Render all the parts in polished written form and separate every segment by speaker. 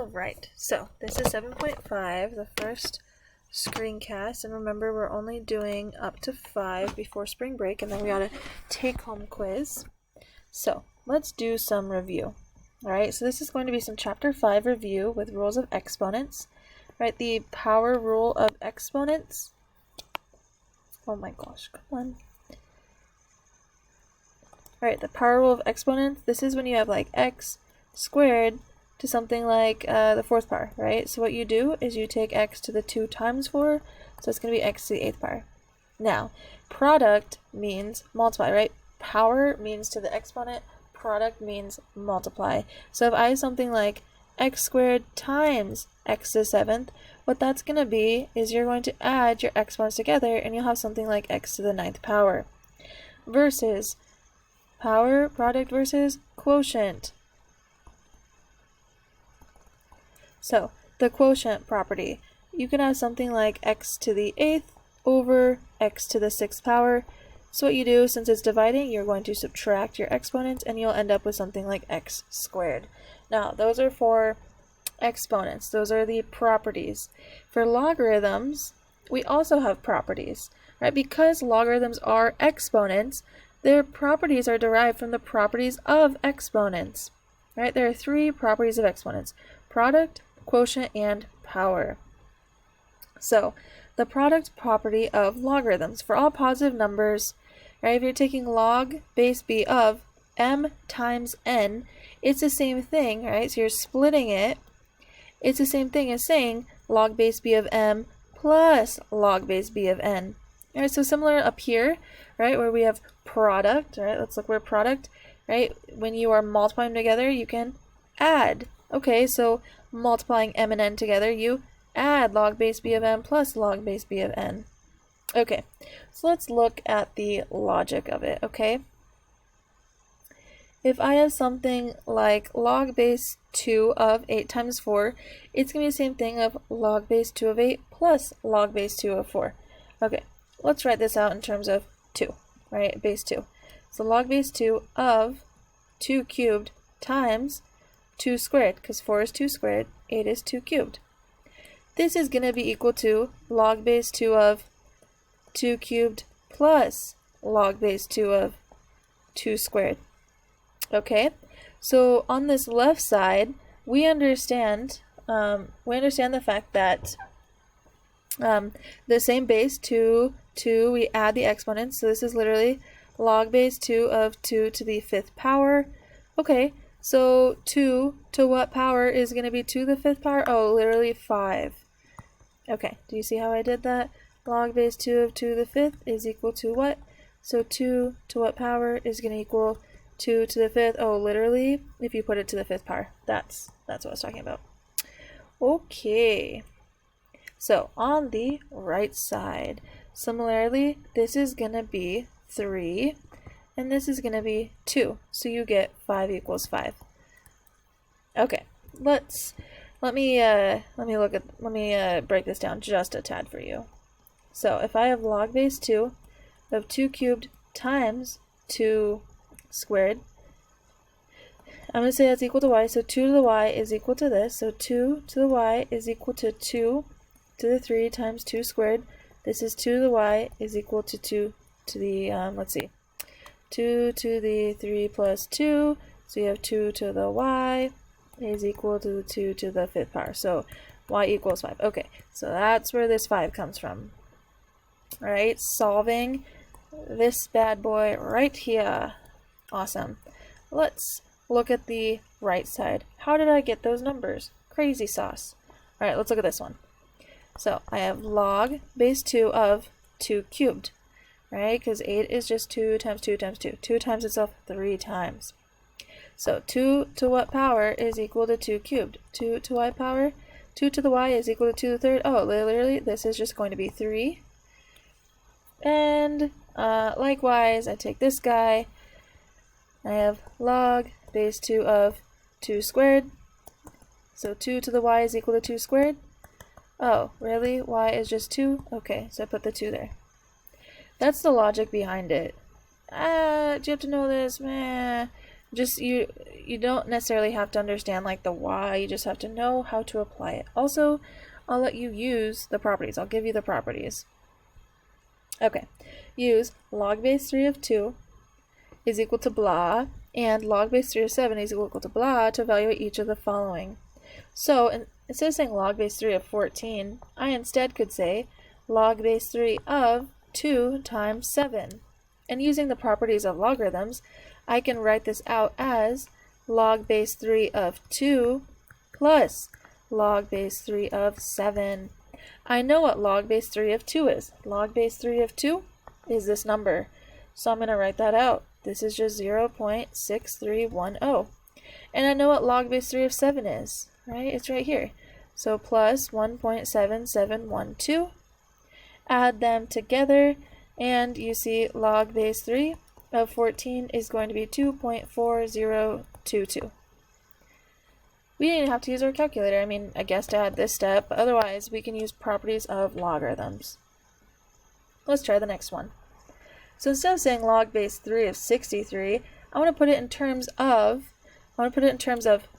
Speaker 1: Alright, so this is 7.5, the first screencast, and remember we're only doing up to 5 before spring break, and then we got a take-home quiz. So let's do some review. Alright, so this is going to be some chapter 5 review with rules of exponents. Right, the power rule of exponents. Oh my gosh, come on. Alright, the power rule of exponents, this is when you have like x squared to something like the fourth power, right? So what you do is you take x to the 2 times 4, so it's going to be x to the 8th power. Now, product means multiply, right? Power means to the exponent, product means multiply. So if I have something like x squared times x to the 7th, what that's going to be is you're going to add your exponents together and you'll have something like x to the 9th power. Versus power, product versus quotient. So, the quotient property, you can have something like x to the 8th over x to the 6th power. So what you do, since it's dividing, you're going to subtract your exponents and you'll end up with something like x squared. Now, those are for exponents. Those are the properties. For logarithms, we also have properties, right? Because logarithms are exponents, their properties are derived from the properties of exponents, right? There are 3 properties of exponents: product, quotient, and power. So, the product property of logarithms. For all positive numbers, right, if you're taking log base b of m times n, it's the same thing, right? So you're splitting it. It's the same thing as saying log base b of m plus log base b of n. All right, so similar up here, right, where we have product, right? Let's look where product, right? When you are multiplying together, you can add. Okay, so multiplying m and n together, you add log base b of m plus log base b of n. Okay, so let's look at the logic of it, okay? If I have something like log base 2 of 8 times 4, it's going to be the same thing of log base 2 of 8 plus log base 2 of 4. Okay, let's write this out in terms of 2, right? Base 2. So log base 2 of 2 cubed times 2 squared, because 4 is 2 squared, 8 is 2 cubed. This is going to be equal to log base 2 of 2 cubed plus log base 2 of 2 squared. Okay, so on this left side, we understand the fact that the same base 2, we add the exponents, so this is literally log base 2 of 2 to the 5th power. Okay, so 2 to what power is going to be 2 to the 5th power? Oh, literally 5. Okay, do you see how I did that? Log base 2 of 2 to the 5th is equal to what? So 2 to what power is going to equal 2 to the 5th? Oh, literally, if you put it to the 5th power. That's what I was talking about. Okay, so on the right side, similarly, this is going to be 3, and this is going to be 2. So you get 5 equals 5. Okay, let me break this down just a tad for you. So if I have log base 2 of 2 cubed times 2 squared, I'm going to say that's equal to y, so 2 to the y is equal to this, so 2 to the y is equal to 2 to the 3 times 2 squared. This is 2 to the y is equal to 2 to the, 2 to the 3 plus 2, so you have 2 to the y is equal to 2 to the 5th power, so y equals 5. Okay, so that's where this 5 comes from. Alright, solving this bad boy right here. Awesome. Let's look at the right side. How did I get those numbers? Crazy sauce. Alright, let's look at this one. So I have log base 2 of 2 cubed, right? Because 8 is just 2 times 2 times 2. 2 times itself 3 times. So 2 to what power is equal to 2 cubed? 2 to y power? 2 to the y is equal to 2 to the 3rd. Oh, literally, this is just going to be 3. And likewise, I take this guy. I have log base 2 of 2 squared. So 2 to the y is equal to 2 squared. Oh, really? Y is just 2? Okay, so I put the 2 there. That's the logic behind it. Do you have to know this? Meh. Just you don't necessarily have to understand like the why, you just have to know how to apply it. Also, I'll let you use the properties. I'll give you the properties. Okay, use log base 3 of 2 is equal to blah, and log base 3 of 7 is equal to blah to evaluate each of the following. So instead of saying log base 3 of 14, I instead could say log base 3 of 2 times 7. And using the properties of logarithms, I can write this out as log base 3 of 2 plus log base 3 of 7. I know what log base 3 of 2 is. Log base 3 of 2 is this number. So I'm going to write that out. This is just 0.6310. And I know what log base 3 of 7 is, right? It's right here. So plus 1.7712. Add them together, and you see log base 3 of 14 is going to be 2.4022. We didn't have to use our calculator, I guess, to add this step, but otherwise we can use properties of logarithms. Let's try the next one. So instead of saying log base 3 of 63, I want to put it in terms of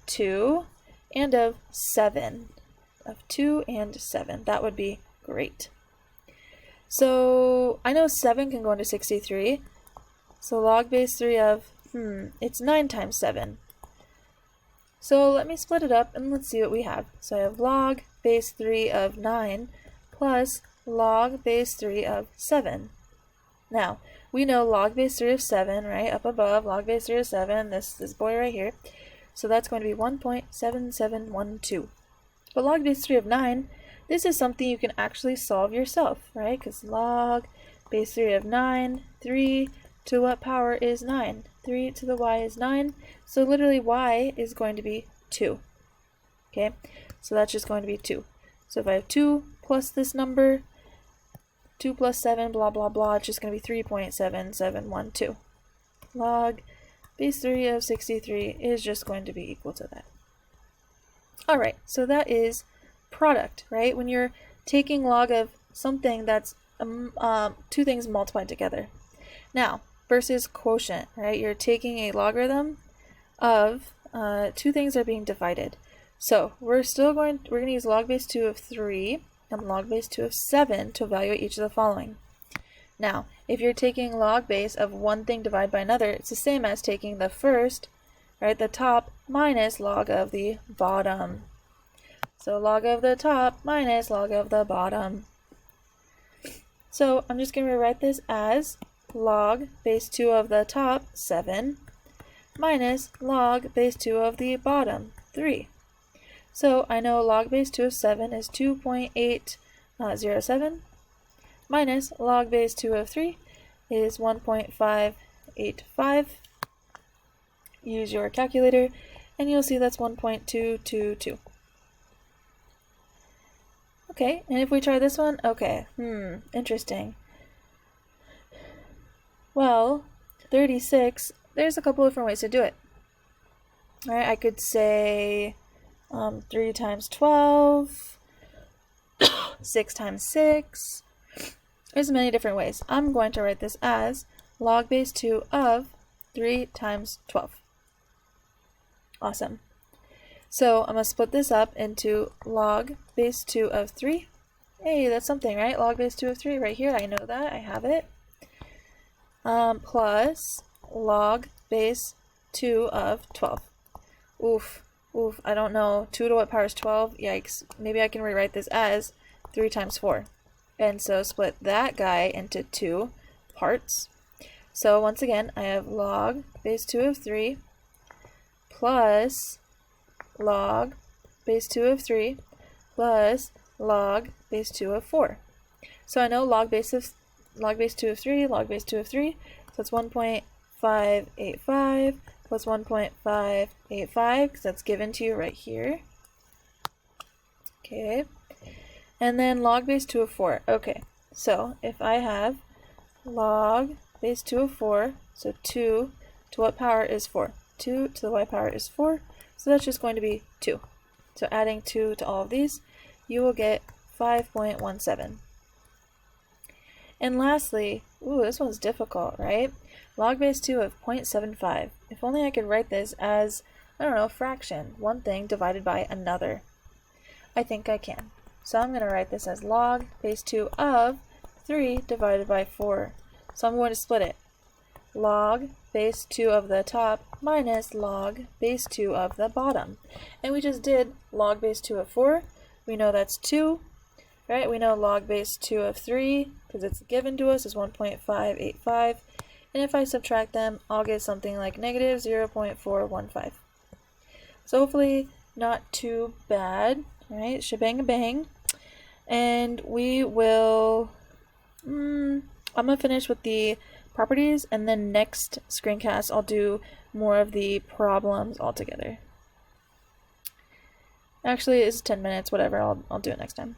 Speaker 1: 2 and of 7. Of 2 and 7. That would be great. So I know 7 can go into 63. So log base 3 of, it's 9 times 7. So let me split it up and let's see what we have. So I have log base 3 of 9 plus log base 3 of 7. Now, we know log base 3 of 7, right, up above, log base 3 of 7, this boy right here. So that's going to be 1.7712. But log base 3 of 9, this is something you can actually solve yourself, right? Because log base 3 of 9, 3 to what power is 9? 3 to the y is 9. So literally y is going to be 2. Okay, so that's just going to be 2. So if I have 2 plus this number, 2 plus 7, blah, blah, blah, it's just going to be 3.7712. Log base 3 of 63 is just going to be equal to that. Alright, so that is product, right? When you're taking log of something that's two things multiplied together. Now, versus quotient, right? You're taking a logarithm of two things that are being divided. So we're going to use log base 2 of 3 and log base 2 of 7 to evaluate each of the following. Now, if you're taking log base of one thing divided by another, it's the same as taking the first, right, the top, minus log of the bottom. So log of the top minus log of the bottom. So I'm just going to rewrite this as log base 2 of the top, 7, minus log base 2 of the bottom, 3. So I know log base 2 of 7 is 2.807, minus log base 2 of 3 is 1.585. Use your calculator, and you'll see that's 1.222. Okay, and if we try this one, okay, interesting. Well, 36, there's a couple different ways to do it. Alright, I could say 3 times 12, 6 times 6. There's many different ways. I'm going to write this as log base 2 of 3 times 12. Awesome. So I'm going to split this up into log base 2 of 3. Hey, that's something, right? Log base 2 of 3 right here. I know that. I have it. Plus log base 2 of 12. Oof. I don't know. 2 to what power is 12? Yikes. Maybe I can rewrite this as 3 times 4. And so split that guy into 2 parts. So once again, I have log base 2 of 3 plus log base 2 of 3 plus log base 2 of 4. So I know log base 2 of 3, log base 2 of 3, so it's 1.585 plus 1.585, because that's given to you right here. Okay, and then log base 2 of 4. Okay, so if I have log base 2 of 4, so 2 to what power is 4? 2 to the y power is 4, so that's just going to be 2. So adding 2 to all of these, you will get 5.17. And lastly, this one's difficult, right? Log base 2 of 0.75. if only I could write this as, I don't know, fraction. One thing divided by another. I think I can. So I'm going to write this as log base 2 of 3 divided by 4. So I'm going to split it. Log base 2 of the top minus log base 2 of the bottom. And we just did log base 2 of 4. We know that's 2, right? We know log base 2 of 3, because it's given to us, is 1.585. And if I subtract them, I'll get something like negative 0.415. So hopefully not too bad, right? Shebang-a-bang. And we will, I'm going to finish with the properties, and then next screencast I'll do more of the problems altogether. Actually, it's 10 minutes, whatever, I'll do it next time.